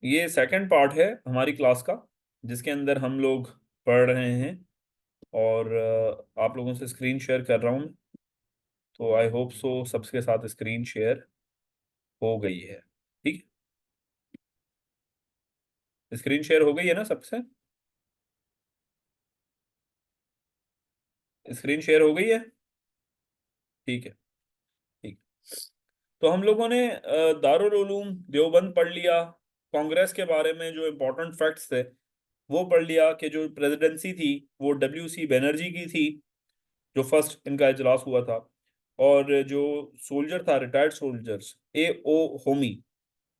ये second part है हमारी क्लास का, जिसके अंदर हम लोग पढ़ रहे हैं। और आप लोगों से स्क्रीन शेयर कर रहा हूँ। तो आई होप सो सबके साथ स्क्रीन शेयर हो गई है। ठीक है, स्क्रीन शेयर हो गई है ना सबसे? स्क्रीन शेयर हो गई है। ठीक है। ठीक। तो हम लोगों ने दारुल उलूम देवबंद पढ़ लिया। कांग्रेस के बारे में जो इम्पोर्टेंट फैक्ट्स थे वो पढ़ लिया कि जो प्रेसिडेंसी थी वो डब्ल्यू सी बनर्जी की थी, जो फर्स्ट इनका इजलास हुआ था। और जो सोल्जर था, रिटायर्ड सोल्जर्स, ए ओ होमी,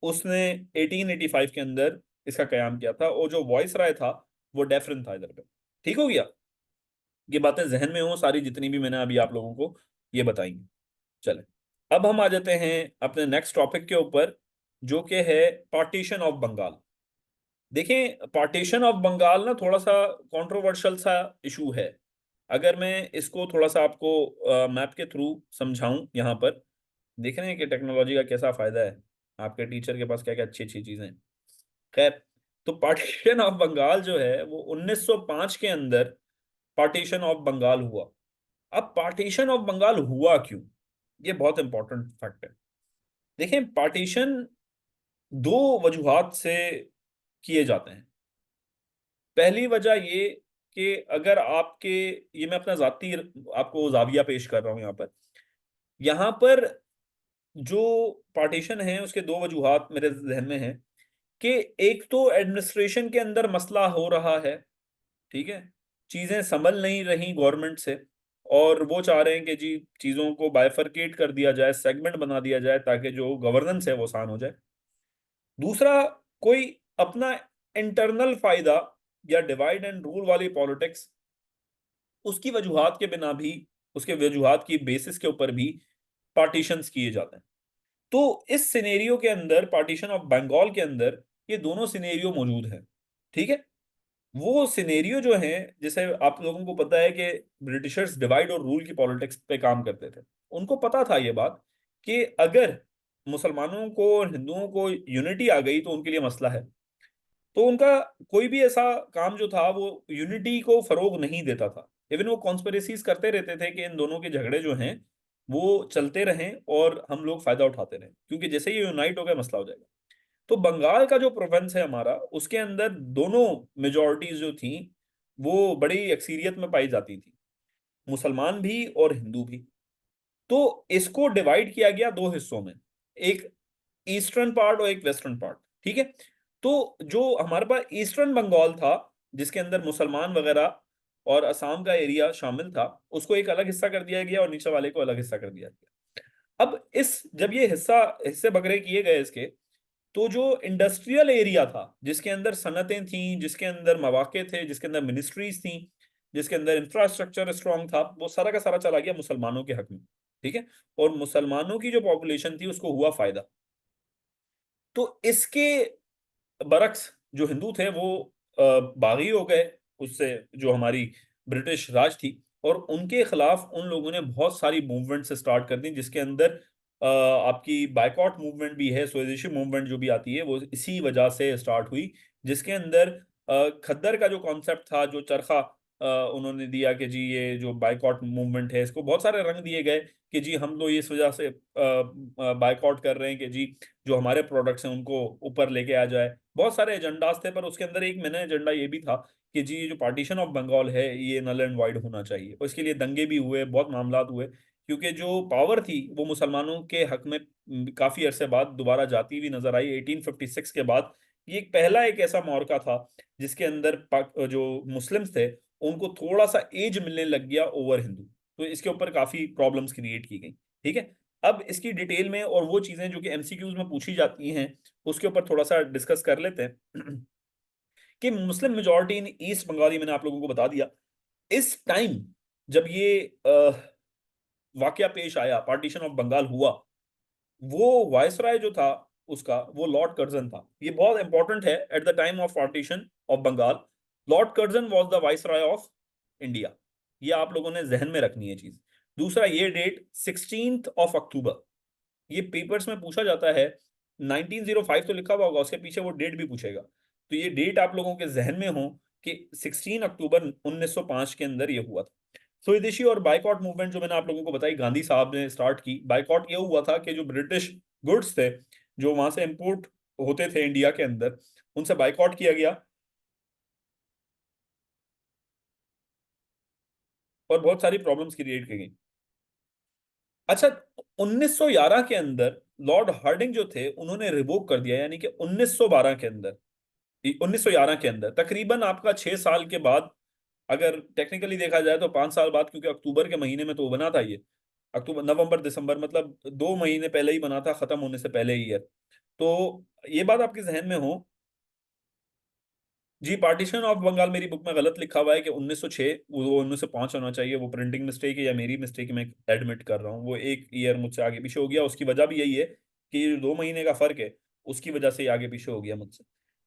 उसने 1885 के अंदर इसका कयाम किया था। और जो वॉइस राय था वो डेफरिन था इधर पे। ठीक हो गया? ये बातें जहन में हो सारी, जितनी भी मैंने अभी आप लोगों को ये बताई। चले, अब हम आ जाते हैं अपने नेक्स्ट टॉपिक के ऊपर, जो कि है पार्टीशन ऑफ बंगाल। देखें, पार्टीशन ऑफ बंगाल ना थोड़ा सा कंट्रोवर्शियल सा इशू है। अगर मैं इसको थोड़ा सा आपको मैप के थ्रू समझाऊं, यहाँ पर देख रहे हैं कि टेक्नोलॉजी का कैसा फायदा है। आपके टीचर के पास क्या क्या अच्छी अच्छी चीजें हैं। खैर, तो पार्टीशन ऑफ बंगाल जो है वो 1905 के अंदर पार्टीशन ऑफ बंगाल हुआ। अब पार्टीशन ऑफ बंगाल हुआ क्यों, ये बहुत इंपॉर्टेंट फैक्ट है। देखें, पार्टीशन दो वजूहात से किए जाते हैं। पहली वजह ये कि अगर आपके, ये मैं अपना जाती आपको जाविया पेश कर रहा हूं यहाँ पर जो पार्टीशन है उसके दो वजूहात मेरे जहन में है कि एक तो एडमिनिस्ट्रेशन के अंदर मसला हो रहा है। ठीक है, चीजें संभल नहीं रही गवर्नमेंट से, और वो चाह रहे हैं कि जी चीजों को बाइफरकेट कर दिया जाए, सेगमेंट बना दिया जाए, ताकि जो गवर्नेंस है वो आसान हो जाए। दूसरा, कोई अपना इंटरनल फायदा या डिवाइड एंड रूल वाली पॉलिटिक्स, उसकी वजूहात के बिना भी, उसके वजूहात की बेसिस के ऊपर भी पार्टीशंस किए जाते हैं। तो इस सिनेरियो के अंदर, पार्टीशन ऑफ बंगाल के अंदर, ये दोनों सिनेरियो मौजूद हैं। ठीक है, वो सिनेरियो जो है, जैसे आप लोगों को पता है कि ब्रिटिशर्स डिवाइड और रूल की पॉलिटिक्स पे काम करते थे। उनको पता था ये बात कि अगर मुसलमानों को और हिंदुओं को यूनिटी आ गई तो उनके लिए मसला है। तो उनका कोई भी ऐसा काम जो था वो यूनिटी को फरोग नहीं देता था। इवन वो कॉन्स्पिरेसीज करते रहते थे कि इन दोनों के झगड़े जो हैं वो चलते रहें और हम लोग फायदा उठाते रहें, क्योंकि जैसे ही यूनाइट हो गया मसला हो जाएगा। तो बंगाल का जो प्रोविंस है हमारा, उसके अंदर दोनों मेजोरिटीज जो थी वो बड़ी अक्सीरियत में पाई जाती थी, मुसलमान भी और हिंदू भी। तो इसको डिवाइड किया गया दो हिस्सों में, एक ईस्टर्न पार्ट और एक वेस्टर्न पार्ट। ठीक है, तो जो हमारे पास ईस्टर्न बंगाल था, जिसके अंदर मुसलमान वगैरह और असम का एरिया शामिल था, उसको एक अलग हिस्सा कर दिया गया और नीचे वाले को अलग हिस्सा कर दिया गया। अब इस जब ये हिस्से बकरे किए गए इसके, तो जो इंडस्ट्रियल एरिया था, जिसके अंदर सनतें थीं, जिसके अंदर मौके थे, जिसके अंदर मिनिस्ट्रीज थी, जिसके अंदर इंफ्रास्ट्रक्चर स्ट्रांग था, वो सारा का सारा चला गया मुसलमानों के हक में। ठीक है, और मुसलमानों की जो पॉपुलेशन थी उसको हुआ फायदा। तो इसके बरक्स जो हिंदू थे वो बागी हो गए उससे, जो हमारी ब्रिटिश राज थी। और उनके खिलाफ उन लोगों ने बहुत सारी मूवमेंट से स्टार्ट कर दी, जिसके अंदर आपकी बायकॉट मूवमेंट भी है, स्वदेशी मूवमेंट जो भी आती है वो इसी वजह से स्टार्ट हुई। जिसके अंदर खद्दर का जो कॉन्सेप्ट था, जो चरखा उन्होंने दिया कि जी ये जो बायकॉट मूवमेंट है, इसको बहुत सारे रंग दिए गए कि जी हम लोग इस वजह से बायकॉट कर रहे हैं कि जी जो हमारे प्रोडक्ट्स हैं उनको ऊपर लेके आ जाए। बहुत सारे एजेंडास थे, पर उसके अंदर एक मैंने एजेंडा ये भी था कि जी ये जो पार्टीशन ऑफ बंगाल है ये नल एंड वाइड होना चाहिए। और इसके लिए दंगे भी हुए, बहुत मामलात हुए, क्योंकि जो पावर थी वो मुसलमानों के हक में काफी अरसे बाद दोबारा जाती हुई नजर आई 1856 के बाद। ये एक पहला एक ऐसा मौका था जिसके अंदर जो मुस्लिम्स थे उनको थोड़ा सा एज मिलने लग गया ओवर हिंदू। तो इसके ऊपर काफी प्रॉब्लम्स क्रिएट की गई। ठीक है, अब इसकी डिटेल में और वो चीजें जो कि एमसीक्यूज में पूछी जाती हैं उसके ऊपर थोड़ा सा डिस्कस कर लेते हैं। कि मुस्लिम मेजॉरिटी इन ईस्ट बंगाली, मैंने आप लोगों को बता दिया। इस टाइम जब ये वाकया पेश आया, पार्टीशन ऑफ बंगाल हुआ, वो वायसराय जो था उसका, वो लॉर्ड कर्जन था। ये बहुत इंपॉर्टेंट है, at the time of partition of Bengal Lord Curzon was the viceroy of India. ये आप लोगों ने जहन में रखनी है चीज। दूसरा, ये डेट 16 ऑफ अक्टूबर, ये पेपर्स में पूछा जाता है 1905 तो लिखा हुआ होगा, उसके पीछे वो डेट भी पूछेगा, तो ये डेट आप लोगों के जहन में हो कि 16 अक्टूबर 1905 के अंदर ये हुआ था। स्वदेशी और बाइकॉट मूवमेंट जो मैंने आप लोगों को बताई, गांधी साहब ने स्टार्ट की। बाइकॉट ये हुआ था कि जो ब्रिटिश गुड्स थे जो वहां से इंपोर्ट होते थे इंडिया के अंदर, उनसे बाइकॉट किया गया और बहुत सारी प्रॉब्लम्स क्रिएट की गई। अच्छा, 1911 के अंदर लॉर्ड हार्डिंग जो थे उन्होंने रिवोक कर दिया, यानी कि 1912 के अंदर, 1911 के अंदर तकरीबन आपका 6 साल के बाद, अगर टेक्निकली देखा जाए तो 5 साल बाद, क्योंकि अक्टूबर के महीने में तो बना था ये, अक्टूबर नवंबर दिसंबर, मतलब 2 महीने पहले ही बना था, खत्म होने से पहले ही है। तो ये बात आपके जहन में हो। जी, पार्टीशन ऑफ बंगाल मेरी बुक में गलत लिखा हुआ है कि 1906, वो 1905 होना चाहिए, वो प्रिंटिंग मिस्टेक है या मेरी मिस्टेक है, मैं एडमिट कर रहा हूँ, वो एक ईयर मुझसे आगे पीछे हो गया। उसकी वजह भी यही है कि ये 2 महीने का फर्क है, उसकी वजह से ये आगे पीछे हो गया मुझसे।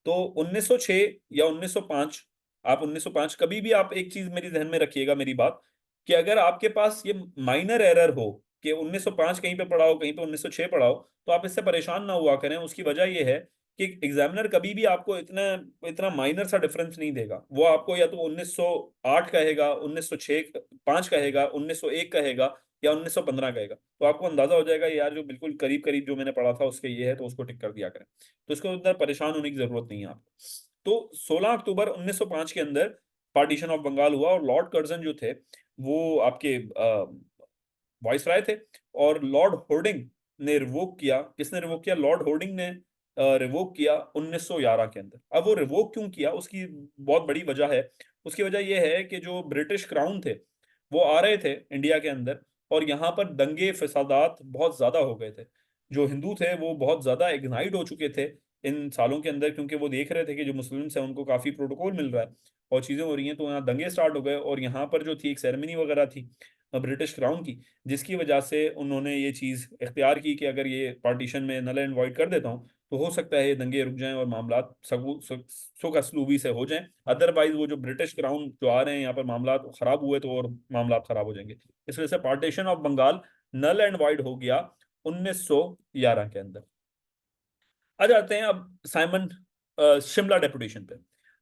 तो 1906 या 1905, आप 1905 कभी भी, आप एक चीज मेरी जहन में रखिएगा मेरी बात, कि अगर आपके पास ये माइनर एरर हो कि 1905 कहीं पे पढ़ा हो, कहीं पे 1906 पढ़ा हो, तो आप इससे परेशान ना हुआ करें। उसकी वजह यह है कि एग्जामिनर कभी भी आपको इतना इतना माइनर सा डिफरेंस नहीं देगा। वो आपको या तो 1908 कहेगा, 1906 5 कहेगा, 1901 कहेगा, या 1915 कहेगा, तो आपको अंदाजा हो जाएगा यार जो बिल्कुल करीब करीब जो मैंने पढ़ा था उसके ये है, तो उसको टिक कर दिया करें। तो इसको अंदर परेशान होने की जरूरत नहीं है आपको। तो 16 अक्टूबर 1905 के अंदर पार्टीशन ऑफ बंगाल हुआ, और लॉर्ड कर्जन जो थे वो आपके वाइसराय थे, और लॉर्ड होर्डिंग ने रिवोक किया। किसने रिवोक किया? लॉर्ड होर्डिंग ने रिवोक किया 1911 के अंदर। अब वो रिवोक क्यों किया, उसकी बहुत बड़ी वजह है। उसकी वजह यह है कि जो ब्रिटिश क्राउन थे वो आ रहे थे इंडिया के अंदर, और यहाँ पर दंगे फसादात बहुत ज्यादा हो गए थे। जो हिंदू थे वो बहुत ज्यादा इग्नाइट हो चुके थे इन सालों के अंदर, क्योंकि वो देख रहे थे कि जो मुस्लिम्स हैं उनको काफी प्रोटोकॉल मिल रहा है और चीजें हो रही हैं, तो यहाँ दंगे स्टार्ट हो गए। और यहाँ पर जो थी एक सेरेमनी वगैरह थी ब्रिटिश क्राउन की, जिसकी वजह से उन्होंने ये चीज़ इख्तियार की कि अगर ये पार्टीशन में नल एंड वाइड कर देता हूँ तो हो सकता है ये दंगे रुक जाएं और मामलात सुख असलूबी से हो जाएं। अदरवाइज वो जो ब्रिटिश क्राउन जो आ रहे हैं यहाँ पर, मामलात खराब हुए तो और मामलात खराब हो जाएंगे। इस वजह से partition of Bengal null and void हो गया 1911 के अंदर। आ जाते हैं अब साइमन शिमला डेपुटेशन पे।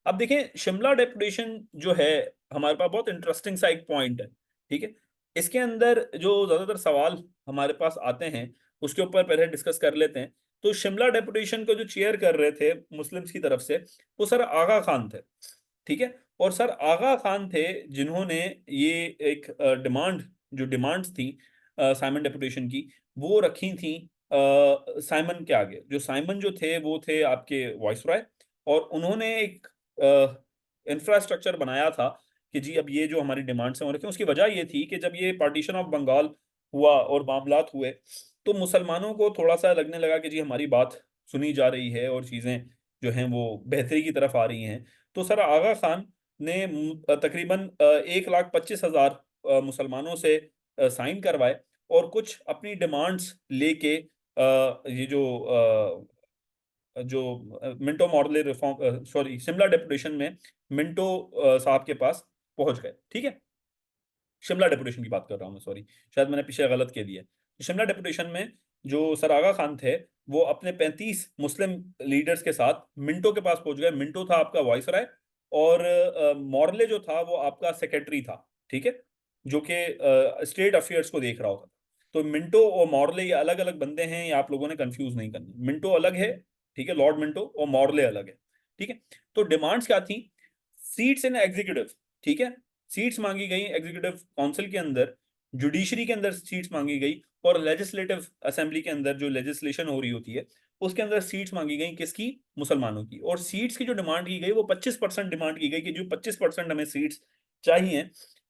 अब देखें, शिमला डेपुटेशन जो है हमारे पास बहुत इंटरेस्टिंग सा एक पॉइंट है, ठीक है। इसके अंदर जो ज्यादातर सवाल हमारे पास आते हैं उसके ऊपर पहले डिस्कस कर लेते हैं। तो शिमला डेपुटेशन को जो चेयर कर रहे थे मुस्लिम्स की तरफ से, वो सर आगा खान थे, ठीक है। और सर आगा खान थे जिन्होंने ये एक डिमांड, जो डिमांड्स थी साइमन डेपुटेशन की, वो रखी थी साइमन के आगे। जो साइमन जो थे वो थे आपके वाइसरॉय, और उन्होंने एक इंफ्रास्ट्रक्चर बनाया था कि जी अब ये जो हमारी डिमांड्स हैं वो रखें। उसकी वजह ये थी कि जब ये पार्टीशन ऑफ बंगाल हुआ और मामलात हुए, तो मुसलमानों को थोड़ा सा लगने लगा कि जी हमारी बात सुनी जा रही है और चीज़ें जो हैं वो बेहतरी की तरफ आ रही हैं। तो सर आगा खान ने तकरीबन 1,25,000 मुसलमानों से साइन करवाए, और कुछ अपनी डिमांड्स लेके ये जो Minto Morley reform, sorry, Shimla deputation में मिंटो साहब के पास पहुंच गए, ठीक है। शिमला डेपुटेशन की बात कर रहा हूँ मैं, सॉरी, शायद मैंने पीछे गलत कह दिया। तो शिमला डेपुटेशन में जो सर आगा खान थे वो अपने 35 मुस्लिम लीडर्स के साथ मिंटो के पास पहुंच गए। मिंटो था आपका वाइसराय, और मॉर्ले जो था वो आपका सेक्रेटरी था, ठीक है, जो कि स्टेट अफेयर्स को देख रहा होता था। तो मिंटो और मॉर्ले ये अलग अलग बंदे हैं, ये आप लोगों ने कंफ्यूज नहीं करना। मिंटो अलग है, ठीक है, लॉर्ड मिंटो, और मॉर्ले अलग है, ठीक है। तो डिमांड्स क्या थी? सीट्स इन एग्जीक्यूटिव, ठीक है, सीट्स मांगी गई एग्जीक्यूटिव काउंसिल के अंदर, जुडिशरी के अंदर सीट्स मांगी गई, और लेजिस्लेटिव असेंबली के अंदर जो लेजिस्लेशन हो रही होती है उसके अंदर सीट्स मांगी गई। किसकी? मुसलमानों की। और सीट्स की जो डिमांड की गई वो 25% डिमांड की गई कि जो 25% हमें सीट्स चाहिए।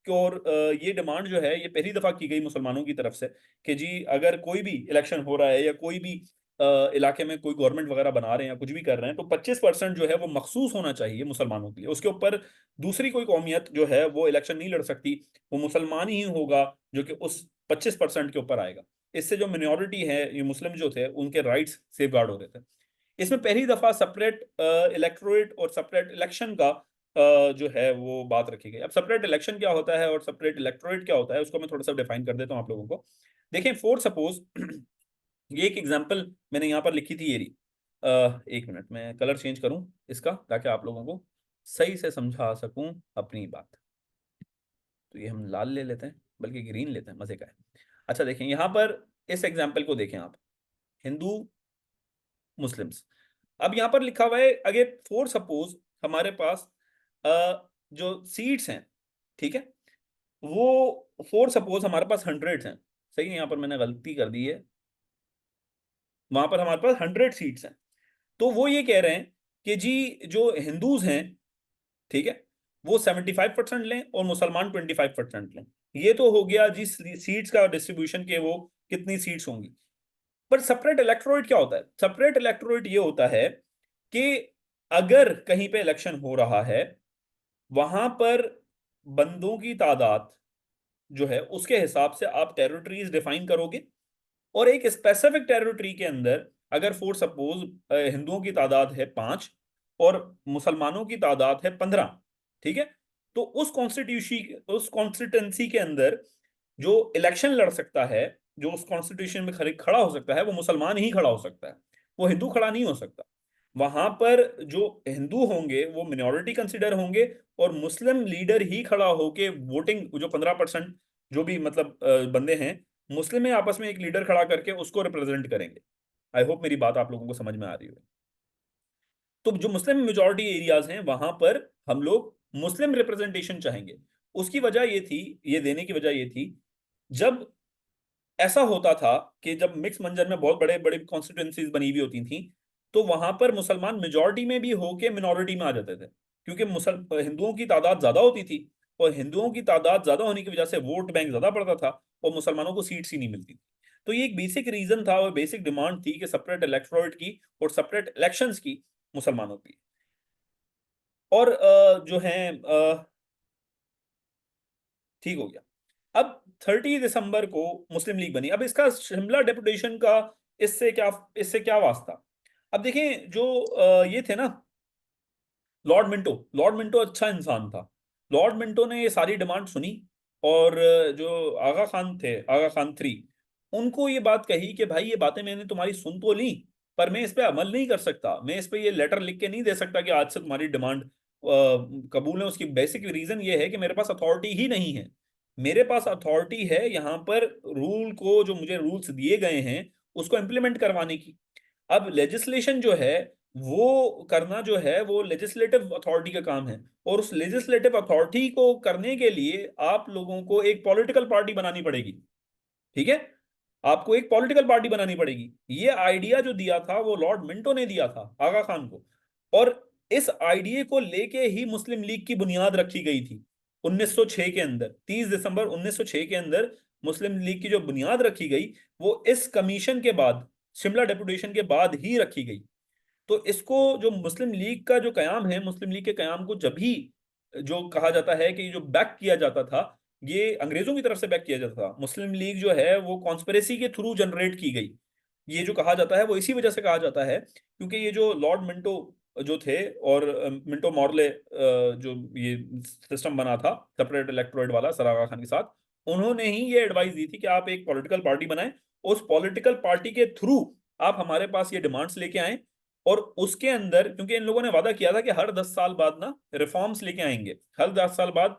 और ये डिमांड जो है ये पहली दफा की गई मुसलमानों की तरफ से कि जी अगर कोई भी इलेक्शन हो रहा है या कोई भी इलाके में कोई गवर्नमेंट वगैरह बना रहे हैं या कुछ भी कर रहे हैं, तो 25% जो है वो मखसूस होना चाहिए मुसलमानों के लिए। उसके ऊपर दूसरी कोई कौमियत जो है वो इलेक्शन नहीं लड़ सकती, वो मुसलमान ही होगा जो कि उस 25% के ऊपर आएगा। इससे जो मिनॉरिटी है, ये मुस्लिम जो थे, उनके राइट्स सेफ गार्ड हो रहे थे। इसमें पहली दफा सेपरेट इलेक्टोरेट और सेपरेट इलेक्शन का जो है वो बात रखी गई। अब सेपरेट इलेक्शन क्या होता है और सेपरेट इलेक्टोरेट क्या होता है उसको मैं थोड़ा सा डिफाइन कर देता हूँ आप लोगों को। देखें, फॉर सपोज ये एक एग्जांपल मैंने यहाँ पर लिखी थी, ये रही। एक मिनट, मैं कलर चेंज करूं इसका ताकि आप लोगों को सही से समझा सकूं अपनी बात। तो ये हम लाल ले लेते हैं, बल्कि ग्रीन लेते हैं, मजे का है। अच्छा देखें यहाँ पर, इस एग्जाम्पल को देखें आप, हिंदू मुस्लिम्स। अब यहाँ पर लिखा हुआ है, अगर फॉर सपोज हमारे पास जो सीट्स हैं, ठीक है, वो फॉर सपोज हमारे पास 100 हैं, सही है, यहाँ पर मैंने गलती कर दी है, वहां पर हमारे पास 100 सीट्स हैं। तो वो ये कह रहे हैं कि जी जो हिंदूज हैं, ठीक है, वो 75% लें और मुसलमान 25% लें। ये तो हो गया जी सीट्स का डिस्ट्रीब्यूशन के वो कितनी सीट्स होंगी। पर सेपरेट इलेक्टोरेट क्या होता है? सेपरेट इलेक्टोरेट ये होता है कि अगर कहीं पे इलेक्शन हो रहा है, वहां पर बंदों की तादाद जो है उसके हिसाब से आप टेरिटरीज डिफाइन करोगे, और एक स्पेसिफिक टेरिटरी के अंदर अगर फॉर सपोज हिंदुओं की तादाद है 5 और मुसलमानों की तादाद है 15, ठीक है, तो उस कॉन्स्टिट्यूंसी के अंदर जो इलेक्शन लड़ सकता है, जो उस कॉन्स्टिट्यूशन में खड़ा हो सकता है, वो मुसलमान ही खड़ा हो सकता है, वो हिंदू खड़ा नहीं हो सकता। वहां पर जो हिंदू होंगे वो मिनॉरिटी कंसिडर होंगे, और मुस्लिम लीडर ही खड़ा होके वोटिंग जो 15% जो भी मतलब बंदे हैं मुस्लिम में, आपस में एक लीडर खड़ा करके उसको रिप्रेजेंट करेंगे। आई होप मेरी बात आप लोगों को समझ में आ रही हो। तो जो मुस्लिम मेजॉरिटी एरियाज हैं वहां पर हम लोग मुस्लिम रिप्रेजेंटेशन चाहेंगे। उसकी वजह ये थी, ये देने की वजह ये थी, जब ऐसा होता था कि जब मिक्स मंजर में बहुत बड़े बड़े कॉन्स्टिट्यूंसीज बनी हुई होती थी, तो वहां पर मुसलमान मेजॉरिटी में भी होके मिनॉरिटी में आ जाते थे, क्योंकि हिंदुओं की तादाद ज्यादा होती थी, और हिंदुओं की तादाद ज्यादा होने की वजह से वोट बैंक ज्यादा पड़ता था, और मुसलमानों को सीट्स ही नहीं मिलती थी। तो ये एक बेसिक रीजन था और बेसिक डिमांड थी कि सेपरेट इलेक्टोरेट की और सेपरेट इलेक्शंस की मुसलमानों की। और जो है ठीक हो गया। अब 30 दिसंबर को मुस्लिम लीग बनी। अब इसका शिमला डेपुटेशन का इससे क्या वास्ता? अब देखें जो ये थे ना, लॉर्ड मिंटो अच्छा इंसान था। लॉर्ड मिंटो ने ये सारी डिमांड सुनी, और जो आगा खान थे, आगा खान 3, उनको ये बात कही कि भाई ये बातें मैंने तुम्हारी सुन तो ली, पर मैं इस पे अमल नहीं कर सकता, मैं इस पे ये लेटर लिख के नहीं दे सकता कि आज से तुम्हारी डिमांड कबूल है। उसकी बेसिक रीजन ये है कि मेरे पास अथॉरिटी ही नहीं है। मेरे पास अथॉरिटी है यहाँ पर रूल को, जो मुझे रूल्स दिए गए हैं उसको इम्प्लीमेंट करवाने की। अब लेजिस्लेशन जो है वो करना जो है वो लेजिस्लेटिव अथॉरिटी का काम है, और उस लेजिस्लेटिव अथॉरिटी को करने के लिए आप लोगों को एक पॉलिटिकल पार्टी बनानी पड़ेगी, ठीक है, आपको एक पॉलिटिकल पार्टी बनानी पड़ेगी। ये आइडिया जो दिया था वो लॉर्ड मिंटो ने दिया था आगा खान को, और इस आइडिया को लेके ही मुस्लिम लीग की बुनियाद रखी गई थी 1906 के अंदर। 30 दिसंबर 1906 के अंदर मुस्लिम लीग की जो बुनियाद रखी गई वो इस कमीशन के बाद, शिमला डेपुटेशन के बाद ही रखी गई। तो इसको जो मुस्लिम लीग का जो कयाम है, मुस्लिम लीग के कयाम को जब भी जो कहा जाता है कि जो बैक किया जाता था, ये अंग्रेजों की तरफ से बैक किया जाता था। मुस्लिम लीग जो है वो कॉन्स्पिरेसी के थ्रू जनरेट की गई, ये जो कहा जाता है वो इसी वजह से कहा जाता है, क्योंकि ये जो लॉर्ड मिंटो जो थे, और मिंटो मॉर्ले जो ये सिस्टम बना था सेपरेट इलेक्टोरेट वाला सर आगा खान के साथ, उन्होंने ही ये एडवाइस दी थी कि आप एक पॉलिटिकल पार्टी बनाएं, उस पॉलिटिकल पार्टी के थ्रू आप हमारे पास ये डिमांड्स लेके आए, और उसके अंदर क्योंकि इन लोगों ने वादा किया था कि हर 10 साल बाद ना रिफॉर्म्स लेके आएंगे, हर 10 साल बाद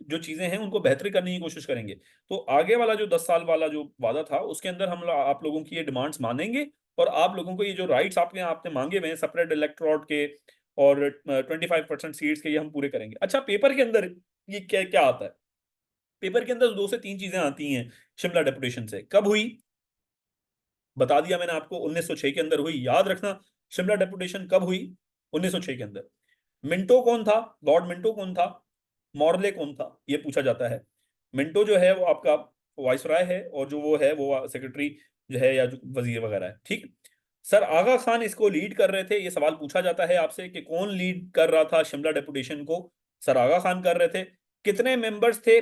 जो चीजें हैं उनको बेहतर करने की कोशिश करेंगे। तो आगे वाला जो 10 साल वाला जो वादा था उसके अंदर हम आप लोगों की ये डिमांड्स मानेंगे, और आप लोगों को ये जो राइट्स आपने मांगे हुए हैं सेपरेट इलेक्टोरेट के और 25% सीट्स के, ये हम पूरे करेंगे। अच्छा, पेपर के अंदर ये क्या क्या आता है? पेपर के अंदर 2 से 3 चीजें आती हैं शिमला डेपुटेशन से। कब हुई? बता दिया मैंने आपको, 1906 के अंदर हुई। याद रखना, शिमला डेपुटेशन कब हुई? 1906 के अंदर। मिंटो कौन था? लॉर्ड मिंटो कौन था? मॉर्ले कौन था? ये पूछा जाता है। मिंटो जो है वो आपका वाइसराय है, और जो वो है वो सेक्रेटरी जो है या जो वजीर वगैरह है, ठीक। सर आगा खान इसको लीड कर रहे थे। ये सवाल पूछा जाता है आपसे कि कौन लीड कर रहा था शिमला डेपुटेशन को? सर आगा खान कर रहे थे। कितने मेंबर्स थे?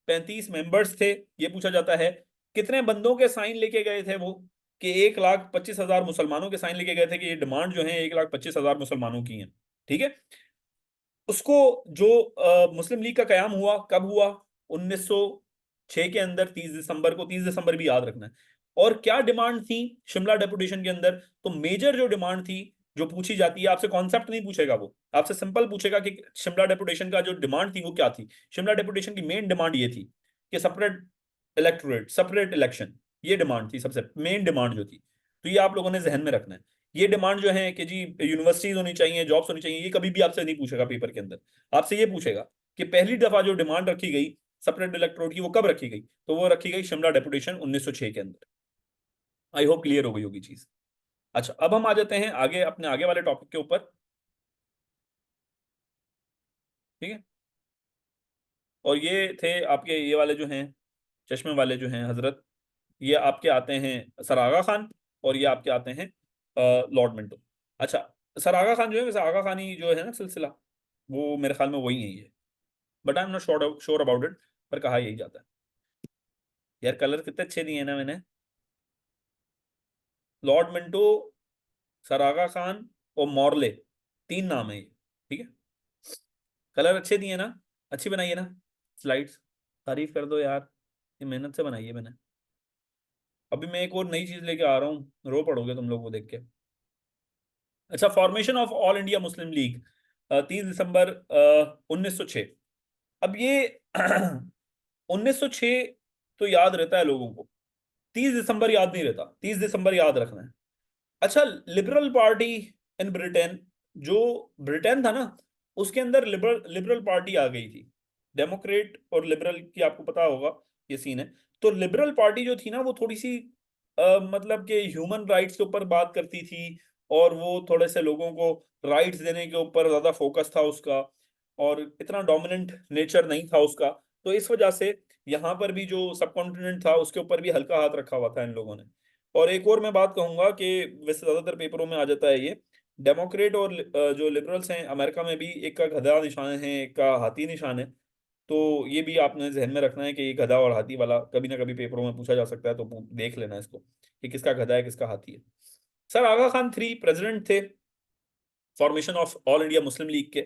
35 मेंबर्स थे, ये पूछा जाता है। कितने बंदों के साइन लेके गए थे वो? कि 1,25,000 मुसलमानों के साइन लेके गए थे कि ये डिमांड जो है 1,25,000 मुसलमानों की है, ठीक है। उसको जो मुस्लिम लीग का कयाम हुआ कब हुआ? 1906 के अंदर 30 दिसंबर को। 30 दिसंबर भी याद रखना है। और क्या डिमांड थी शिमला डेपुटेशन के अंदर? तो मेजर जो डिमांड थी जो पूछी जाती है, आपसे कॉन्सेप्ट नहीं पूछेगा, वो आपसे सिंपल पूछेगा कि शिमला डेपुटेशन का जो डिमांड थी वो क्या थी। शिमला डेपुटेशन की मेन डिमांड ये थी कि सेपरेट इलेक्टोरेट, सेपरेट इलेक्शन, ये डिमांड थी, सबसे मेन डिमांड जो थी। तो ये आप लोगों ने जहन में रखना है। ये डिमांड जो है कि जी यूनिवर्सिटीज होनी चाहिए, जॉब्स होनी चाहिए, ये कभी भी आपसे नहीं पूछेगा पेपर के अंदर। आपसे ये पूछेगा कि पहली दफा जो डिमांड रखी गई सेपरेट इलेक्टोरेट की, वो कब रखी गई, तो वो रखी गई शिमला डेपुटेशन 1906 के अंदर। आई होप क्लियर हो गई होगी चीज। अच्छा, अब हम आ जाते हैं आगे अपने आगे वाले टॉपिक के ऊपर। ठीक है। और ये थे आपके ये वाले जो हैं, चश्मे वाले जो हैं हजरत, ये आपके आते हैं सर आगा खान, और ये आपके आते हैं लॉर्ड मिंटो। अच्छा, सर आगा खान जो है, वैसे आगा खान ही जो है ना सिलसिला, वो मेरे ख्याल में वही है ये, but I am not sure about it, पर कहा यही जाता है। यार कलर कितने अच्छे दिए हैं ना मैंने। लॉर्ड मिंटो, सर आगा खान और मॉर्ले, तीन नाम है ये। ठीक है। कलर अच्छे दिए ना, अच्छी बनाई है ना स्लाइड्स। तारीफ कर दो यार, ये मेहनत से बनाई है मैंने। अभी मैं एक और नई चीज लेके आ रहा हूँ, रो पड़ोगे तुम लोग वो देख के। अच्छा, formation of all India Muslim league 30 दिसंबर 1906। अब ये 1906 तो याद रहता है लोगों को, 30 दिसंबर याद नहीं रहता, 30 दिसंबर याद रखना है। अच्छा, लिबरल पार्टी इन ब्रिटेन, जो ब्रिटेन था ना, उसके अंदर लिबरल लिबरल पार्टी आ गई थी। डेमोक्रेट और लिबरल की आपको पता होगा ये सीन है। तो लिबरल पार्टी जो थी ना, वो थोड़ी सी मतलब कि ह्यूमन राइट्स के ऊपर बात करती थी, और वो थोड़े से लोगों को राइट्स देने के ऊपर ज्यादा फोकस था उसका, और इतना डोमिनेंट नेचर नहीं था उसका। तो इस वजह से यहाँ पर भी जो सब कॉन्टिनेंट था उसके ऊपर भी हल्का हाथ रखा हुआ था इन लोगों ने। और एक और मैं बात कहूंगा कि वैसे ज्यादातर पेपरों में आ जाता है ये, डेमोक्रेट और जो लिबरल्स हैं अमेरिका में भी, एक का गधा निशान है, एक का हाथी निशान है। तो ये भी आपने जहन में रखना है कि ये गधा और हाथी वाला कभी ना कभी पेपरों में पूछा जा सकता है, तो देख लेना इसको कि किसका गधा है किसका हाथी है। सर आगा खान 3 प्रेसिडेंट थे formation of all India Muslim league के।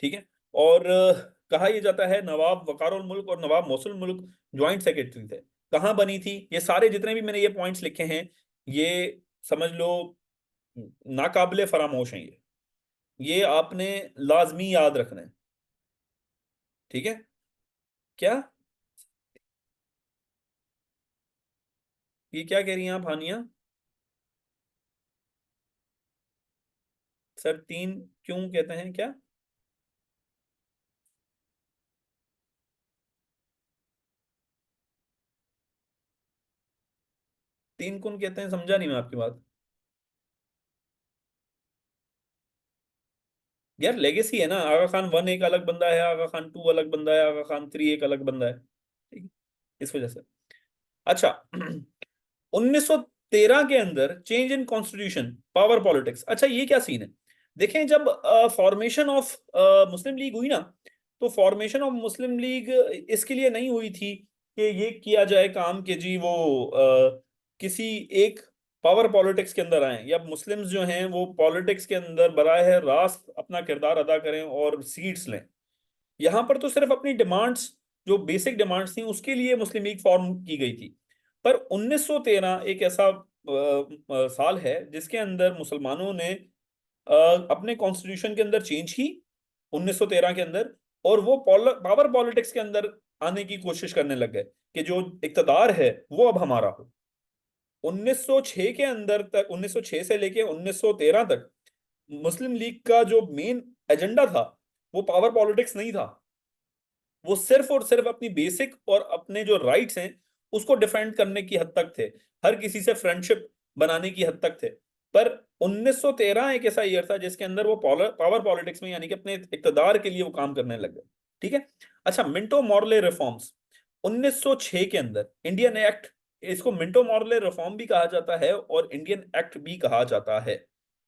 ठीक है। और कहा यह जाता है नवाब वकारुल मुल्क और नवाब मौसुल मुल्क ज्वाइंट सेक्रेटरी थे। कहाँ बनी थी, ये सारे जितने भी मैंने ये पॉइंट्स लिखे हैं, ये समझ लो नाकाबिले फरामोश हैं ये आपने लाजमी याद रखना है। ठीक है। क्या, ये क्या कह रही हैं आप हानिया? सर तीन क्यों कहते हैं क्या? तीन कौन कहते हैं, समझा नहीं मैं आपकी बात। यार लेगेसी है ना, आगा खान 1 एक अलग बंदा है, आगा खान 2 अलग बंदा है, आगा खान 3 एक अलग बंदा है। ठीक है, इस वजह से। अच्छा, 1913 के अंदर change in constitution, power politics. अच्छा, ये क्या सीन है? देखें, जब फॉर्मेशन ऑफ मुस्लिम लीग हुई ना, तो फॉर्मेशन ऑफ मुस्लिम लीग इसके लिए नहीं हुई थी कि ये किया जाए काम कि जी वो किसी एक पावर पॉलिटिक्स के अंदर आए, या मुस्लिम्स जो हैं वो पॉलिटिक्स के अंदर बराह रास्त अपना किरदार अदा करें और सीट्स लें। यहां पर तो सिर्फ अपनी डिमांड्स, जो बेसिक डिमांड्स थी उसके लिए मुस्लिम लीग फॉर्म की गई थी। पर 1913 एक ऐसा साल है जिसके अंदर मुसलमानों ने अपने कॉन्स्टिट्यूशन के अंदर चेंज की 1913 के अंदर, और वो पावर पॉलिटिक्स के अंदर आने की कोशिश करने लग गए कि जो इक्तदार है वो अब हमारा हो। 1906 के अंदर तक, 1906 से लेके 1913 तक मुस्लिम लीग का जो मेन एजेंडा था वो पावर पॉलिटिक्स नहीं था। वो सिर्फ और सिर्फ अपनी बेसिक और अपने जो राइट्स हैं उसको डिफेंड करने की हद तक थे, हर किसी से फ्रेंडशिप बनाने की हद तक थे। पर 1913 एक ऐसा ईयर था जिसके अंदर वो पावर पॉलिटिक्स में, यानी कि अपने इक्तदार के लिए वो काम करने लग गए। ठीक है। अच्छा, मिंटो मॉर्ले रिफॉर्म्स 1906 के अंदर इंडियन एक्ट, इसको मिंटो मॉर्ले रिफॉर्म भी कहा जाता है और इंडियन एक्ट भी कहा जाता है।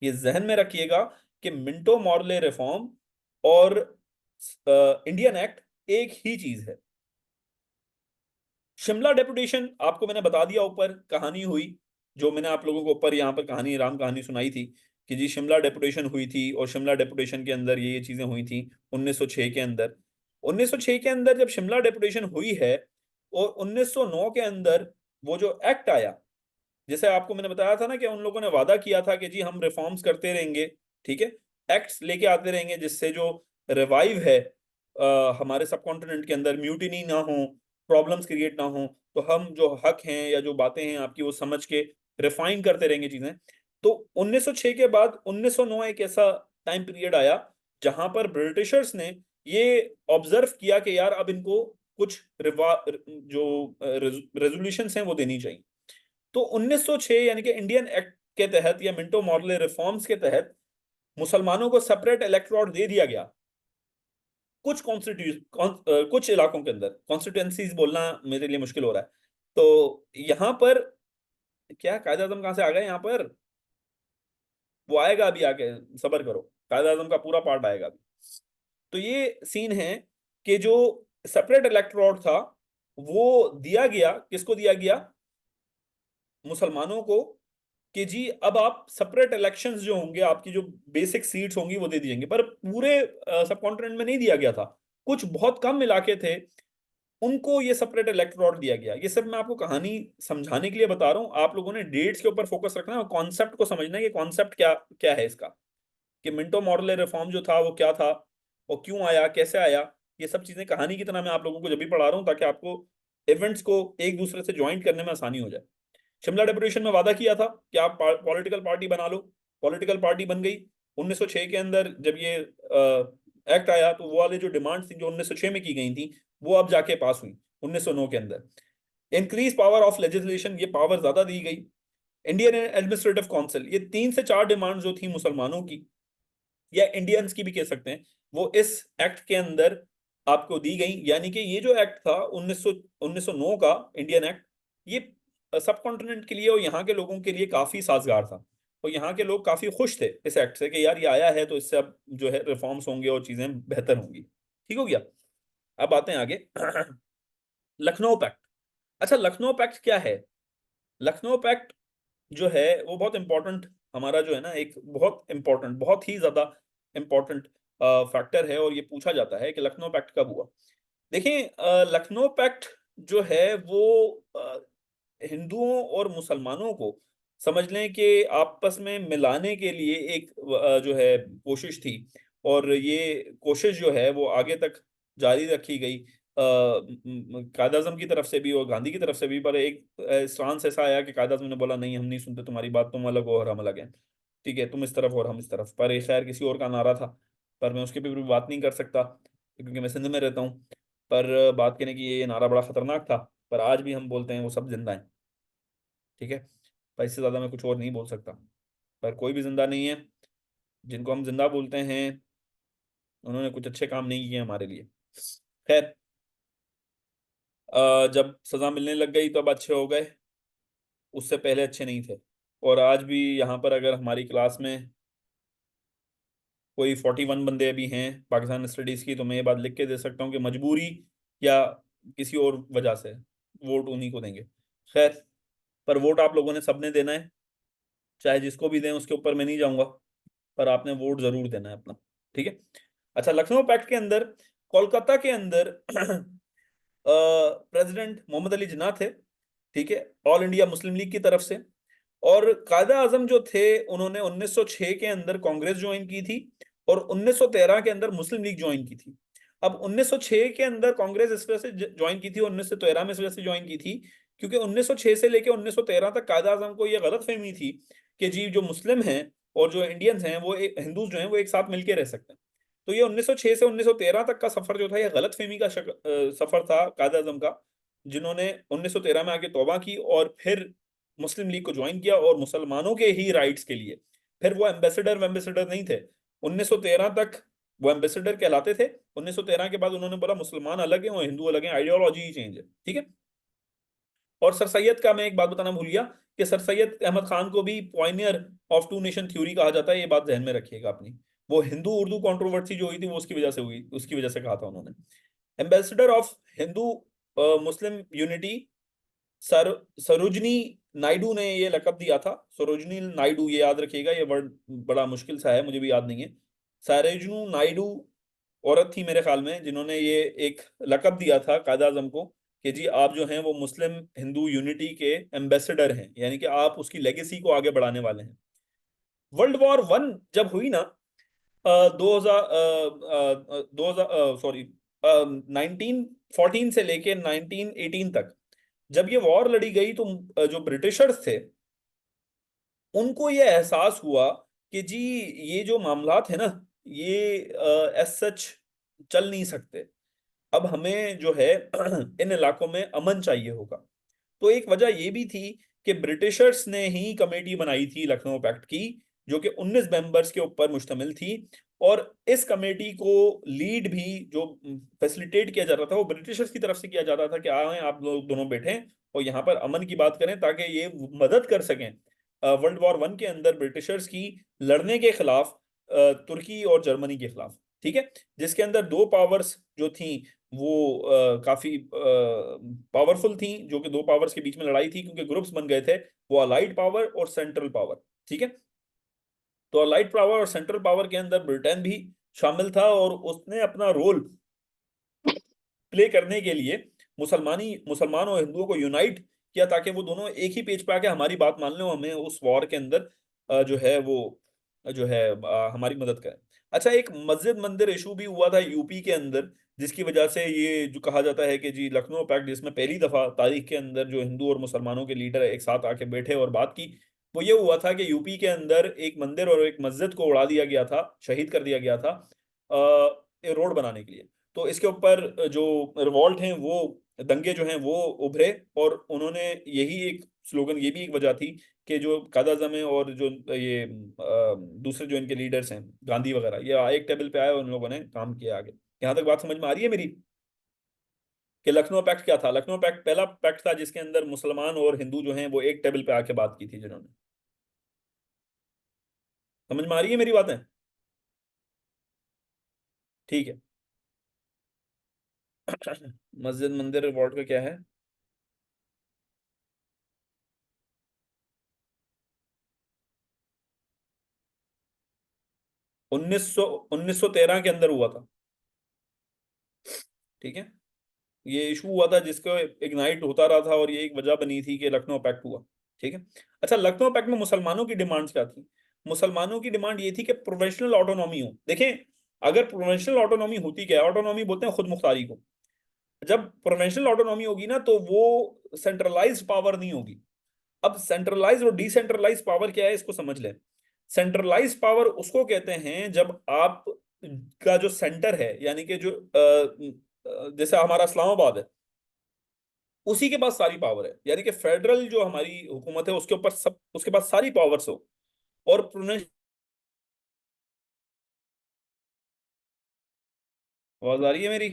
ये जहन में रखिएगा कि मिंटो मॉर्ले रिफॉर्म और इंडियन एक्ट एक ही चीज है। शिमला डेपुटेशन आपको मैंने बता दिया, ऊपर कहानी हुई, जो मैंने आप लोगों को ऊपर यहाँ पर कहानी, राम कहानी सुनाई थी कि जी शिमला डेपुटेशन हुई थी, और शिमला डेपुटेशन के अंदर ये चीजें हुई थी 1906 के अंदर। 1906 के अंदर जब शिमला डेपुटेशन हुई है, और 1909 के अंदर वो जो एक्ट आया, जैसे आपको मैंने बताया था ना कि उन लोगों ने वादा किया था कि जी हम रिफॉर्म्स करते रहेंगे, ठीक है। एक्ट्स लेके आते रहेंगे जिससे जो रिवाइव है हमारे सब कॉन्टिनेंट के अंदर म्यूटिनी ना हो, प्रॉब्लम्स क्रिएट ना हो, तो हम जो हक हैं या जो बातें हैं आपकी वो समझ के रिफाइन करते रहेंगे चीजें। तो 1906 के बाद 1909 एक ऐसा टाइम पीरियड आया जहां पर ब्रिटिशर्स ने ये ऑब्जर्व किया कि यार अब इनको कुछ जो रेजोल्यूशंस हैं वो देनी चाहिए। तो 1906 यानी कि इंडियन एक्ट के तहत या मिंटो मॉर्ले रिफॉर्म्स के तहत मुसलमानों को सेपरेट इलेक्टोरेट दे दिया गया कुछ कुछ इलाकों के अंदर। कॉन्स्टिट्यूएंसीज बोलना मेरे लिए मुश्किल हो रहा है। तो यहां पर क्या कायदे आजम कहां से आ गए यहाँ पर, वो आएगा अभी आके, सबर करो, कायदे आजम का पूरा पार्ट आएगा अभी। तो ये सीन है कि जो सेपरेट इलेक्टोरेट था वो दिया गया, किसको दिया गया, मुसलमानों को, कि जी अब आप सेपरेट इलेक्शंस जो होंगे, आपकी जो बेसिक सीट्स होंगी वो दे दी जाएंगी। पर पूरे सब कॉन्टिनेंट में नहीं दिया गया था, कुछ बहुत कम इलाके थे उनको ये सेपरेट इलेक्टोरेट दिया गया। ये सब मैं आपको कहानी समझाने के लिए बता रहा हूँ, आप लोगों ने डेट्स के ऊपर फोकस रखना है और कॉन्सेप्ट को समझना है कि कॉन्सेप्ट क्या क्या है इसका, कि मिंटो मॉर्ले रिफॉर्म जो था वो क्या था और क्यों आया, कैसे आया। ये सब चीजें कहानी की तरह मैं आप लोगों को जब भी पढ़ा रहा हूँ ताकि आपको इवेंट्स को एक दूसरे से ज्वाइन करने में आसानी हो जाए। शिमला डिक्लेरेशन में वादा किया था कि आप पॉलिटिकल पार्टी बना लो, पॉलिटिकल पार्टी बन गई। 1906 के अंदर जब ये एक्ट आया तो वो वाले जो डिमांड्स थी जो 1906 में की गई थी वो अब जाके पास हुई 1909 के अंदर। इंक्रीज पावर ऑफ लेजिस्लेशन, ये पावर ज्यादा दी गई। इंडियन एडमिनिस्ट्रेटिव काउंसिल, ये 3 से 4 डिमांड जो थी मुसलमानों की या इंडियंस की भी कह सकते हैं, वो इस एक्ट के अंदर आपको दी गई। यानी कि ये जो एक्ट था 1909 का इंडियन एक्ट, ये सब कॉन्टिनेंट के लिए और यहाँ के लोगों के लिए काफी साजगार था। और यहाँ के लोग काफी खुश थे इस एक्ट से कि यार ये आया है तो इससे अब जो है रिफॉर्म्स होंगे और चीजें बेहतर होंगी। ठीक हो गया। अब आते हैं आगे। लखनऊ पैक्ट। अच्छा, लखनऊ पैक्ट क्या है? लखनऊ पैक्ट जो है वो बहुत इंपॉर्टेंट, हमारा जो है ना एक बहुत इंपॉर्टेंट, बहुत ही ज्यादा इंपॉर्टेंट फैक्टर है। और ये पूछा जाता है कि लखनऊ पैक्ट कब हुआ। देखिए लखनऊ पैक्ट जो है वो हिंदुओं और मुसलमानों को समझ लें कि आपस में मिलाने के लिए एक जो है कोशिश थी। और ये कोशिश जो है वो आगे तक जारी रखी गई कायद आजम की तरफ से भी और गांधी की तरफ से भी। पर एक स्टांस ऐसा आया कि कायद आजम ने बोला नहीं हम नहीं सुनते तुम्हारी बात, तुम अलग हो और हम अलग हैं, ठीक है, तुम इस तरफ और हम इस तरफ। पर ये खैर किसी और का नारा था, पर मैं उसके भी बात नहीं कर सकता क्योंकि मैं सिंध में रहता हूँ। पर बात करने की ये नारा बड़ा खतरनाक था, पर आज भी हम बोलते हैं वो सब जिंदा है। ठीक है, पर इससे ज्यादा मैं कुछ और नहीं बोल सकता। पर कोई भी जिंदा नहीं है, जिनको हम जिंदा बोलते हैं उन्होंने कुछ अच्छे काम नहीं किए हमारे लिए। खैर जब सजा मिलने लग गई तो अब अच्छे हो गए, उससे पहले अच्छे नहीं थे। और आज भी यहाँ पर अगर हमारी क्लास में कोई 41 बंदे अभी हैं पाकिस्तान स्टडीज की, तो मैं ये बात लिख के दे सकता हूँ कि मजबूरी या किसी और वजह से वोट उन्हीं को देंगे। खैर, पर वोट आप लोगों ने सबने देना है, चाहे जिसको भी दें उसके ऊपर मैं नहीं जाऊंगा, पर आपने वोट जरूर देना है अपना। ठीक है। अच्छा, लखनऊ पैक्ट के अंदर कोलकाता के अंदर प्रेसिडेंट मोहम्मद अली जिन्ना थे, ठीक है, ऑल इंडिया मुस्लिम लीग की तरफ से। और कायदे आजम जो थे उन्होंने 1906 के अंदर कांग्रेस ज्वाइन की थी और 1913 के अंदर मुस्लिम लीग ज्वाइन की थी। अब 1906 के अंदर कांग्रेस इस वजह से ज्वाइन की थी और 1913 में इस वजह से ज्वाइन की थी क्योंकि 1906 से लेकर 1913 तक कायदे आजम को यह गलत फहमी थी कि जी जो मुस्लिम हैं और जो इंडियंस हैं वो हिंदूज जो हैं वो एक साथ मिलकर रह सकते हैं। तो ये 1906 से 1913 तक का सफर जो था ये गलत फहमी का सफर था कायद आजम का, जिन्होंने 1913 में आके तौबा की और फिर मुस्लिम लीग को ज्वाइन किया और मुसलमानों के ही राइट्स के लिए। फिर वो एम्बेसडर नहीं थे 1913 तक, वो एम्बेसडर कहलाते थे। 1913 के बाद उन्होंने बोला मुसलमान अलग हैं और हिंदू अलग हैं, आइडियोलॉजी ही चेंज है। ठीक है। और सर सैयद का मैं एक बात बताना भूल गया कि सर सैयद अहमद खान को भी pioneer of two nation theory कहा जाता है, ये बात ध्यान में रखिएगा अपनी। वो हिंदू उर्दू कंट्रोवर्सी जो हुई थी वो उसकी वजह से हुई, उसकी वजह से कहा था उन्होंने। Ambassador of Hindu Muslim unity sir Sarojini Naidu ने ये लकब दिया था। सरोजनी नायडू, ये याद रखिएगा, ये वर्ड बड़ा मुश्किल सा है, मुझे भी याद नहीं है। सरोजनी नायडू औरत थी मेरे ख्याल में जिन्होंने ये एक लकब दिया था कायद आजम को कि जी आप जो हैं वो मुस्लिम हिंदू यूनिटी के एम्बेसडर हैं, यानी कि आप उसकी लेगेसी को आगे बढ़ाने वाले हैं। वर्ल्ड वॉर 1 जब हुई ना, 2000 2000 सॉरी 1914 से लेके 1918 तक जब ये वॉर लड़ी गई, तो जो ब्रिटिशर्स थे उनको ये एहसास हुआ कि जी ये जो मामलात है ना, ये एज सच चल नहीं सकते। अब हमें जो है इन इलाकों में अमन चाहिए होगा। तो एक वजह ये भी थी कि ब्रिटिशर्स ने ही कमेटी बनाई थी लखनऊ पैक्ट की, जो कि 19 मेंबर्स के ऊपर मुश्तमिल थी। और इस कमेटी को लीड भी जो फैसिलिटेट किया जाता था वो ब्रिटिशर्स की तरफ से किया जाता था कि आए आप लोग दोनों बैठें और यहाँ पर अमन की बात करें, ताकि ये मदद कर सकें वर्ल्ड वॉर 1 के अंदर ब्रिटिशर्स की लड़ने के खिलाफ, तुर्की और जर्मनी के खिलाफ। ठीक है, जिसके अंदर दो पावर्स जो थी वो काफी पावरफुल थी, जो कि दो पावर्स के बीच में लड़ाई थी, क्योंकि ग्रुप्स बन गए थे, वो अलाइड पावर और सेंट्रल पावर। ठीक है, तो अलाइड पावर और सेंट्रल पावर के अंदर ब्रिटेन भी शामिल था, और उसने अपना रोल प्ले करने के लिए मुसलमान और हिंदुओं को यूनाइट किया, ताकि वो दोनों एक ही पेज पे आके हमारी बात मान लें और हमें उस वॉर के अंदर जो है वो जो है हमारी मदद करें। अच्छा, एक मस्जिद मंदिर इशू भी हुआ था यूपी के अंदर, जिसकी वजह से ये जो कहा जाता है कि जी लखनऊ पैक्ट, जिसमें पहली दफा तारीख के अंदर जो हिंदू और मुसलमानों के लीडर एक साथ आके बैठे और बात की, वो ये हुआ था कि यूपी के अंदर एक मंदिर और एक मस्जिद को उड़ा दिया गया था, शहीद कर दिया गया था रोड बनाने के लिए। तो इसके ऊपर जो रिवॉल्ट हैं वो, दंगे जो हैं वो उभरे, और उन्होंने यही एक स्लोगन, ये भी एक वजह थी कि जो कायद आज़म है और जो ये दूसरे जो इनके लीडर्स हैं गांधी वगैरह, ये एक टेबल पे आए और उन लोगों ने काम किया आगे। यहाँ तक बात समझ में आ रही है मेरी? कि लखनऊ पैक्ट क्या था? लखनऊ पैक्ट पहला पैक्ट था जिसके अंदर मुसलमान और हिंदू जो हैं वो एक टेबल पे आके बात की थी जिन्होंने। समझ में आ रही है मेरी बातें? ठीक है। मस्जिद मंदिर रिवॉल्ट का क्या है? 1913 के अंदर हुआ था। ठीक है, ये इशू हुआ था जिसको इग्नाइट होता रहा था, और ये एक वजह बनी थी कि लखनऊ पैक्ट हुआ। ठीक है। अच्छा, लखनऊ पैक्ट में मुसलमानों की डिमांड्स क्या थी? मुसलमानों की डिमांड ये थी कि प्रोविंशियल ऑटोनॉमी हो। देखें, अगर प्रोविंशियल ऑटोनॉमी होती, क्या ऑटोनॉमी बोलते हैं खुद मुख्तारी को, जब प्रोविंशियल ऑटोनॉमी होगी ना तो वो सेंट्रलाइज्ड पावर नहीं होगी। अब सेंट्रलाइज और डिसेंट्रलाइज पावर क्या है, इसको समझ लें। सेंट्रलाइज पावर उसको कहते हैं जब आप का जो सेंटर है, यानी कि जो जैसे हमारा इस्लामाबाद है, उसी के पास सारी पावर है, यानी कि फेडरल जो हमारी हुकूमत है उसके ऊपर सब, उसके पास सारी पावर्स हो। और आवाज आ रही है मेरी?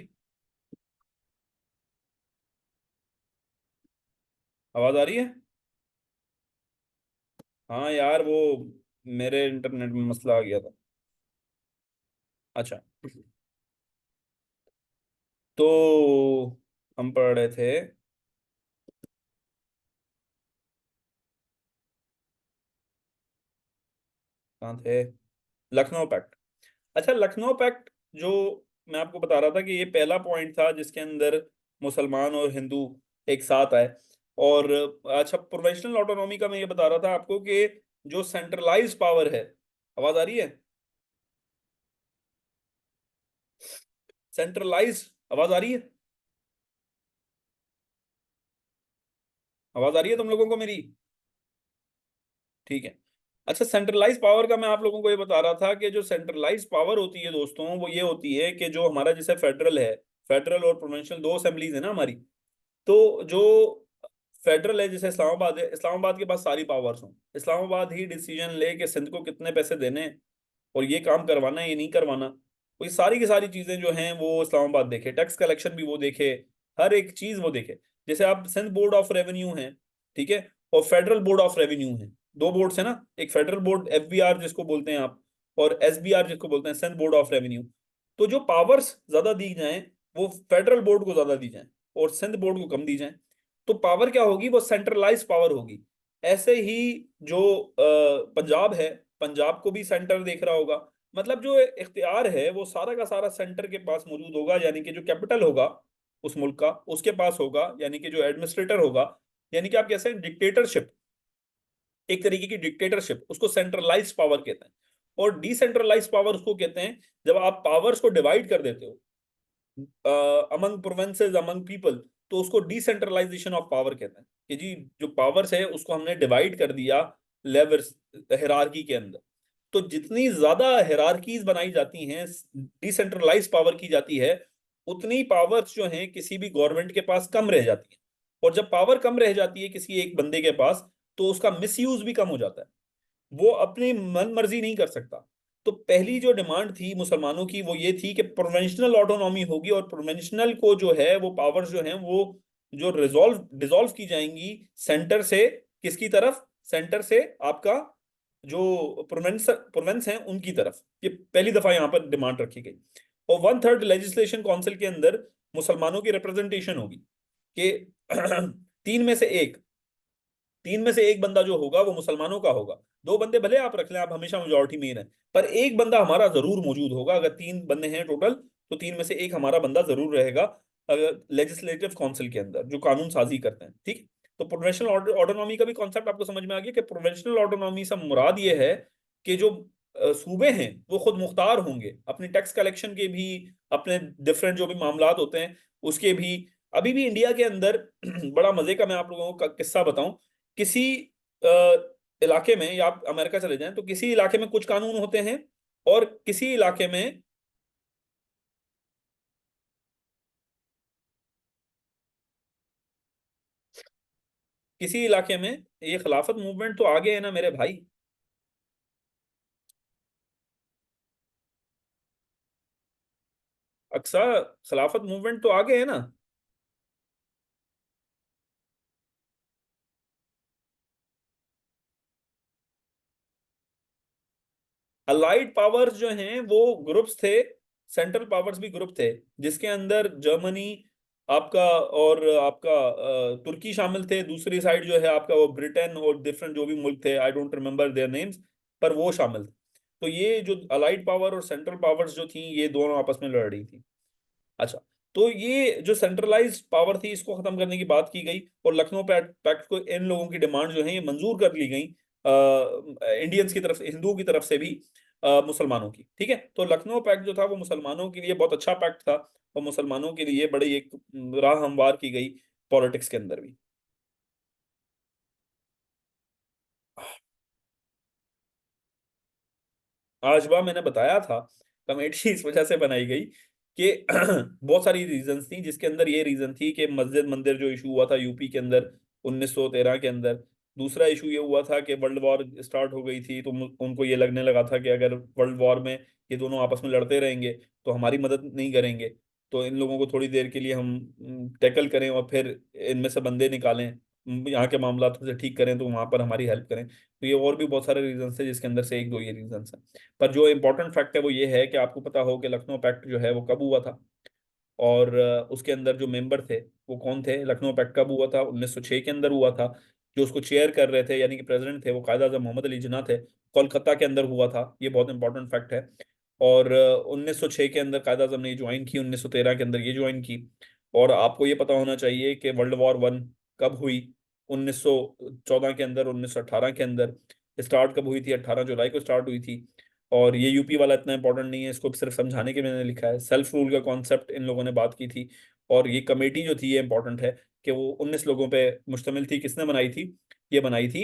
आवाज आ रही है? हाँ यार, वो मेरे इंटरनेट में मसला आ गया था। अच्छा, तो हम पढ़ रहे थे, कहाँ थे? लखनऊ पैक्ट। अच्छा, लखनऊ पैक्ट जो मैं आपको बता रहा था कि ये पहला पॉइंट था जिसके अंदर मुसलमान और हिंदू एक साथ आए। और अच्छा, प्रोविंशियल ऑटोनॉमी का मैं ये बता रहा था आपको कि जो सेंट्रलाइज पावर है, आवाज आ रही है? सेंट्रलाइज, आवाज आ रही है? आवाज आ रही है तुम लोगों को मेरी? ठीक है। अच्छा, सेंट्रलाइज पावर का मैं आप लोगों को ये बता रहा था कि जो सेंट्रलाइज पावर होती है दोस्तों, वो ये होती है कि जो हमारा जैसे फेडरल है, फेडरल और प्रोविंशियल दो असेंबलीज है ना हमारी। तो जो फेडरल है, जैसे इस्लामाबाद है, इस्लामाबाद के पास सारी पावर्स हों, इस्लामाबाद ही डिसीजन ले कि सिंध को कितने पैसे देने हैं और ये काम करवाना है ये नहीं करवाना। तो ये सारी की सारी चीजें जो हैं वो इस्लामाबाद देखे, टैक्स कलेक्शन भी वो देखे, हर एक चीज वो देखे। जैसे आप सिंध बोर्ड ऑफ रेवेन्यू है, ठीक है, और फेडरल बोर्ड ऑफ रेवेन्यू है, दो बोर्ड्स है ना, एक फेडरल बोर्ड FBR जिसको बोलते हैं आप, और SBR जिसको बोलते हैं सिंध बोर्ड ऑफ रेवेन्यू। तो जो पावर्स ज्यादा दी जाएं वो फेडरल बोर्ड को ज्यादा दी जाएं और सिंध बोर्ड को कम दी जाएं, तो पावर क्या होगी, वो सेंट्रलाइज पावर होगी। ऐसे ही जो पंजाब है, पंजाब को भी सेंटर देख रहा होगा, मतलब जो इख्तियार है वो सारा का सारा सेंटर के पास मौजूद होगा, यानी कि जो कैपिटल होगा उस मुल्क का उसके पास होगा, यानी कि जो एडमिनिस्ट्रेटर होगा, यानी कि आप कैसे डिक्टेटरशिप, एक तरीके की डिक्टेटरशिप, उसको सेंट्रलाइज्ड पावर कहते हैं। और डिसेंट्रलाइज्ड पावर उसको कहते हैं जब आप पावर्स को डिवाइड कर देते हो अमंग प्रोविंसेस, अमंग पीपल, तो उसको डिसेंट्रलाइजेशन ऑफ पावर कहते हैं कि जी जो पावर्स है उसको हमने डिवाइड कर दिया लेवल्स, हायरार्की के अंदर। तो जितनी ज्यादा हायरार्कीज बनाई जाती हैं, डिसेंट्रलाइज पावर की जाती है, उतनी पावर्स जो हैं किसी भी गवर्नमेंट के पास कम रह जाती है। और जब पावर कम रह जाती है किसी एक बंदे के पास, तो उसका मिसयूज भी कम हो जाता है, वो अपनी मन मर्जी नहीं कर सकता। तो पहली जो डिमांड थी मुसलमानों की वो ये थी कि प्रोविंशनल ऑटोनॉमी होगी, और प्रोविंशनल को जो है वो पावर्स जो हैं वो जो रिजॉल्व डिसॉल्व की जाएंगी सेंटर से, किसकी तरफ, सेंटर से आपका जो प्रोविंस हैं उनकी तरफ। ये पहली दफा यहाँ पर डिमांड रखी गई। और 1/3 लेजिस्लेशन काउंसिल के अंदर मुसलमानों की रिप्रेजेंटेशन होगी कि तीन में से एक, तीन में से एक बंदा जो होगा वो मुसलमानों का होगा। दो बंदे भले आप रख लें, आप हमेशा मेजोरिटी में ही रहें, पर एक बंदा हमारा जरूर मौजूद होगा। अगर तीन बंदे हैं टोटल, तो तीन में से एक हमारा बंदा जरूर रहेगा लेजिस्लेटिव काउंसिल के अंदर जो कानून साजी करते हैं। ठीक। तो प्रोविंशियल ऑटोनॉमी का भी कॉन्सेप्ट आपको समझ में आ गया कि प्रोविंशियल ऑटोनॉमी से मुराद ये है कि जो सूबे हैं वो खुद मुख्तार होंगे अपनी टैक्स कलेक्शन के भी, अपने डिफरेंट जो भी मामलात होते हैं उसके भी। अभी भी इंडिया के अंदर बड़ा मजे का मैं आप लोगों को किस्सा बताऊं, किसी इलाके में, या आप अमेरिका चले जाएं तो किसी इलाके में कुछ कानून होते हैं, और किसी इलाके में, किसी इलाके में ये खिलाफत मूवमेंट तो आगे है ना मेरे भाई। अक्सर खिलाफत मूवमेंट तो आगे है ना। अलाइड पावर्स जो हैं वो ग्रुप्स थे, सेंट्रल पावर्स भी ग्रुप थे, जिसके अंदर जर्मनी आपका, और आपका तुर्की शामिल थे। दूसरी साइड जो है आपका वो ब्रिटेन और डिफरेंट जो भी मुल्क थे, I don't remember their names, पर वो शामिल थे। तो ये जो अलाइड पावर और सेंट्रल पावर्स जो थी ये दोनों आपस में लड़ रही थी। अच्छा। तो ये जो सेंट्रलाइज्ड पावर थी इसको खत्म करने की बात की गई, और लखनऊ पैक्ट पैक्ट को इन लोगों की डिमांड जो है ये मंजूर कर ली गई, इंडियंस की तरफ से, हिंदुओं की तरफ से भी, मुसलमानों की। ठीक है। तो लखनऊ पैक्ट जो था वो मुसलमानों के लिए बहुत अच्छा पैक्ट था, और मुसलमानों के लिए बड़ी एक राह हमवार की गई पॉलिटिक्स के अंदर भी। आजवा मैंने बताया था, कमेटी इस वजह से बनाई गई कि बहुत सारी रीजंस थी, जिसके अंदर ये रीजन थी कि मस्जिद मंदिर जो इशू हुआ था यूपी के अंदर 1913 के अंदर। दूसरा इशू ये हुआ था कि वर्ल्ड वॉर स्टार्ट हो गई थी, तो उनको ये लगने लगा था कि अगर वर्ल्ड वॉर में ये दोनों आपस में लड़ते रहेंगे तो हमारी मदद नहीं करेंगे, तो इन लोगों को थोड़ी देर के लिए हम टैकल करें और फिर इनमें से बंदे निकालें, यहाँ के मामला थोड़े से ठीक करें तो वहां पर हमारी हेल्प करें। तो ये और भी बहुत सारे रीजन है, जिसके अंदर से एक दो ये रीजन है। पर जो इम्पोर्टेंट फैक्ट है वो ये है कि आपको पता हो कि लखनऊ पैक्ट जो है वो कब हुआ था, और उसके अंदर जो मेंबर थे वो कौन थे। लखनऊ पैक्ट कब हुआ था? 1906 के अंदर हुआ था। जो उसको चेयर कर रहे थे यानी कि प्रेसिडेंट थे वो कायद आज़म मोहम्मद अली जिन्ना थे। कोलकाता के अंदर हुआ था, ये बहुत इंपॉर्टेंट फैक्ट है। और 1906 के अंदर कायद आज़म ने ज्वाइन की, 1913 के अंदर ये ज्वाइन की। और आपको ये पता होना चाहिए कि वर्ल्ड वॉर 1 कब हुई? 1914 के अंदर, 1918 के अंदर। स्टार्ट कब हुई थी? 18 जुलाई को स्टार्ट हुई थी। और ये यूपी वाला इतना इंपॉर्टेंट नहीं है, इसको सिर्फ समझाने के लिए मैंने लिखा है। सेल्फ रूल का कॉन्सेप्ट इन लोगों ने बात की थी। और ये कमेटी जो थी ये इंपॉर्टेंट है कि वो 19 लोगों पे मुश्तमिल थी। किसने बनाई थी? ये बनाई थी,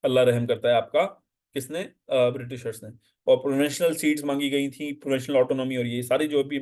अल्लाह रहम करता है आपका, किसने? ब्रिटिशर्स ने। और प्रोविंशियल सीट्स मांगी गई थी, प्रोविंशियल ऑटोनॉमी, और ये सारी जो भी